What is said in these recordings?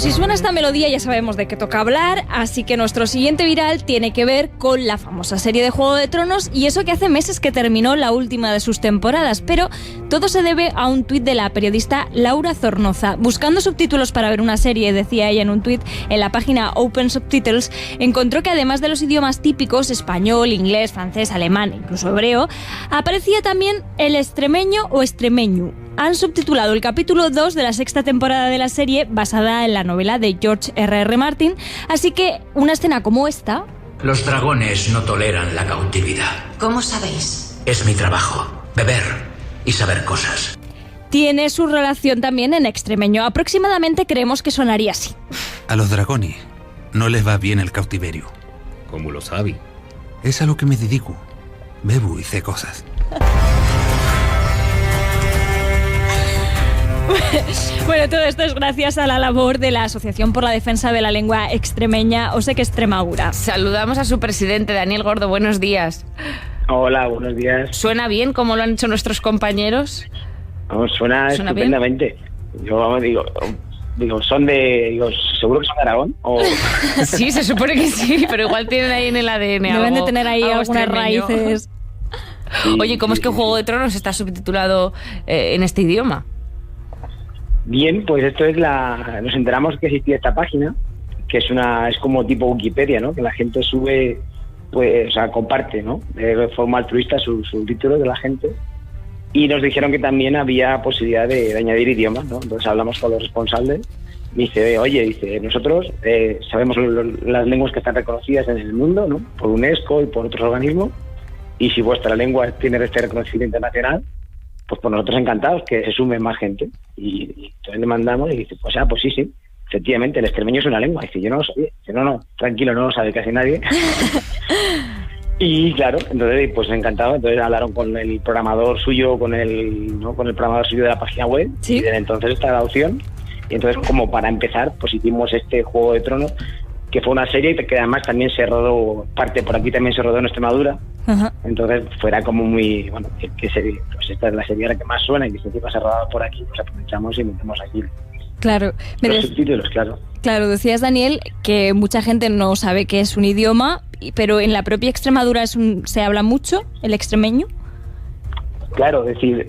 si suena esta melodía ya sabemos de qué toca hablar, así que nuestro siguiente viral tiene que ver con la famosa serie de Juego de Tronos y eso que hace meses que terminó la última de sus temporadas, pero todo se debe a un tuit de la periodista Laura Zornoza. Buscando subtítulos para ver una serie, decía ella en un tuit en la página Open Subtitles, encontró que además de los idiomas típicos, español, inglés, francés, alemán e incluso hebreo, aparecía también el extremeño o extremeño. Han subtitulado el capítulo 2 de la sexta temporada de la serie basada en la novela de George R.R. Martin, así que una escena como esta... Los dragones no toleran la cautividad. ¿Cómo sabéis? Es mi trabajo, beber y saber cosas. Tiene su relación también en extremeño. Aproximadamente creemos que sonaría así. A los dragones no les va bien el cautiverio. ¿Cómo lo sabe? Es a lo que me dedico. Bebo y sé cosas. Bueno, todo esto es gracias a la labor de la Asociación por la Defensa de la Lengua Extremeña, OSEC Extremadura. Saludamos a su presidente, Daniel Gordo. Buenos días. Hola, buenos días. ¿Suena bien como lo han hecho nuestros compañeros? Suena estupendamente. Bien. Yo digo, son de... ¿seguro que son de Aragón? ¿O? Sí, se supone que sí, pero igual tienen ahí en el ADN algo. Deben de tener ahí algunas extremeño. raíces. Sí, oye, ¿cómo es que Juego de Tronos está subtitulado en este idioma? Bien, pues esto es nos enteramos que existía esta página, que es como tipo Wikipedia, ¿no? Que la gente sube, pues, o sea, comparte, ¿no? De forma altruista sus títulos de la gente. Y nos dijeron que también había posibilidad de añadir idiomas, ¿no? Entonces hablamos con los responsables. Me dice, nosotros sabemos las lenguas que están reconocidas en el mundo, ¿no? Por UNESCO y por otros organismos. Y si vuestra lengua tiene este reconocimiento internacional, pues por nosotros encantados que se sume más gente. Y entonces le mandamos y dice, pues sí, efectivamente, el extremeño es una lengua. Y dice, yo no lo sabía. Dice, no, tranquilo, no lo sabe casi nadie. Y claro, entonces pues encantado. Entonces hablaron con el programador suyo, con el programador suyo de la página web. ¿Sí? Y desde entonces está la opción. Y entonces, como para empezar, pues hicimos este Juego de Tronos, que fue una serie que además también se rodó, parte por aquí también se rodó en Extremadura. Ajá. Entonces fuera como muy, bueno, que serie, pues esta es la serie la que más suena y que se ha rodado por aquí, pues aprovechamos y metemos aquí. Claro. Los subtítulos, claro. Claro, decías, Daniel, que mucha gente no sabe qué es un idioma, pero en la propia Extremadura se habla mucho el extremeño. Claro, es decir,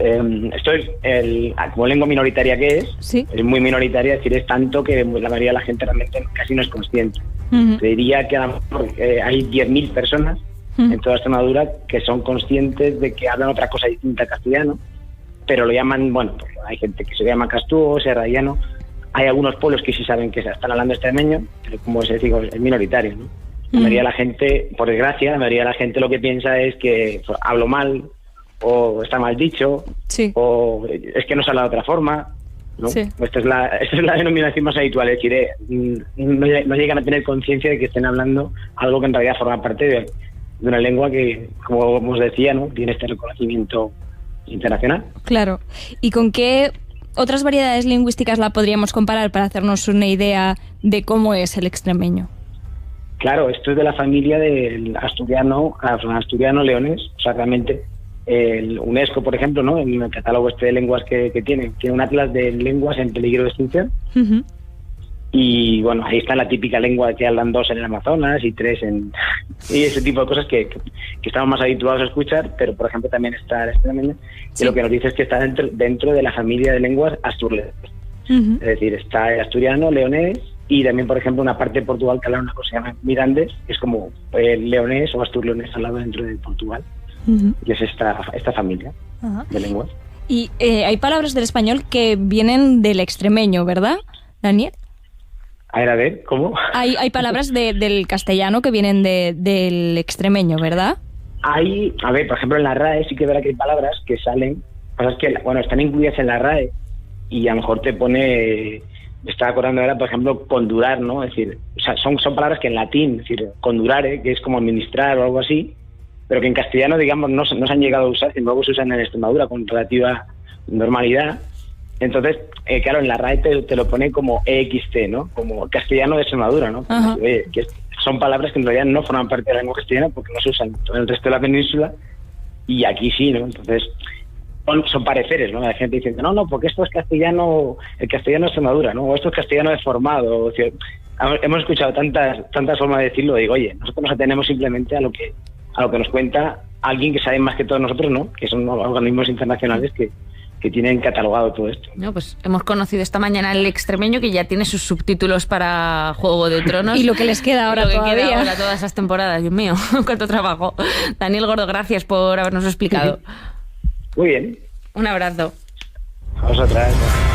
esto es como lengua minoritaria que es, ¿sí? Es muy minoritaria, es decir, es tanto que la mayoría de la gente realmente casi no es consciente. Uh-huh. Te diría que a lo mejor hay 10.000 personas en toda Extremadura que son conscientes de que hablan otra cosa distinta al castellano, pero lo llaman, bueno, pues hay gente que se llama castúo, serrallano, hay algunos pueblos que sí saben que están hablando extremeño, pero como se digo, es minoritario, ¿no? La mayoría de la gente, por desgracia, la mayoría de la gente lo que piensa es que pues, hablo mal, o está mal dicho, sí. O es que no se habla de otra forma, ¿no? Sí. Esta es la denominación más habitual, es decir, no llegan a tener conciencia de que estén hablando algo que en realidad forma parte de una lengua que, como os decía, ¿no? Tiene este reconocimiento internacional. Claro. ¿Y con qué otras variedades lingüísticas la podríamos comparar para hacernos una idea de cómo es el extremeño? Claro, esto es de la familia del asturiano leonés, o sea, realmente el UNESCO, por ejemplo, ¿no? En el catálogo de lenguas que tiene un atlas de lenguas en peligro de extinción. Uh-huh. Y bueno, ahí está la típica lengua que hablan 2 en el Amazonas y 3 y ese tipo de cosas que estamos más habituados a escuchar, pero por ejemplo también está el extremeño, que lo que nos dice es que está dentro de la familia de lenguas asturleonés. Uh-huh. Es decir, está el asturiano, leonés, y también, por ejemplo, una parte de Portugal que habla una cosa que se llama mirandés, que es como el leonés o asturleonés hablado dentro de Portugal. Uh-huh. Y es esta familia uh-huh. de lenguas. Y hay palabras del español que vienen del extremeño, ¿verdad, Daniel? A ver, ¿cómo? Hay palabras del castellano que vienen del extremeño, ¿verdad? A ver, por ejemplo, en la RAE sí que verá que hay palabras que salen, cosas que, bueno, están incluidas en la RAE y a lo mejor te pone... Me estaba acordando ahora, por ejemplo, condurar, ¿no? Es decir, o sea, son palabras que en latín, es decir, condurare, que es como administrar o algo así, pero que en castellano, digamos, no se han llegado a usar, y luego se usan en Extremadura con relativa normalidad. Entonces, claro, en la RAE te lo pone como EXT, ¿no? Como castellano de Extremadura, ¿no? Uh-huh. Oye, que son palabras que en realidad no forman parte de la lengua castellana porque no se usan en el resto de la península y aquí sí, ¿no? Entonces, son pareceres, ¿no? Hay gente diciendo, no, porque esto es castellano, el castellano es Extremadura, ¿no? O esto es castellano deformado. O sea, hemos escuchado tantas formas de decirlo, digo, oye, nosotros nos atenemos simplemente a lo que nos cuenta alguien que sabe más que todos nosotros, ¿no? Que son organismos internacionales que tienen catalogado todo esto. No, pues hemos conocido esta mañana el extremeño, que ya tiene sus subtítulos para Juego de Tronos. Y lo que les queda ahora todavía. Todas esas temporadas, Dios mío, cuánto trabajo. Daniel Gordo, gracias por habernos explicado. Muy bien. Un abrazo. A vosotras.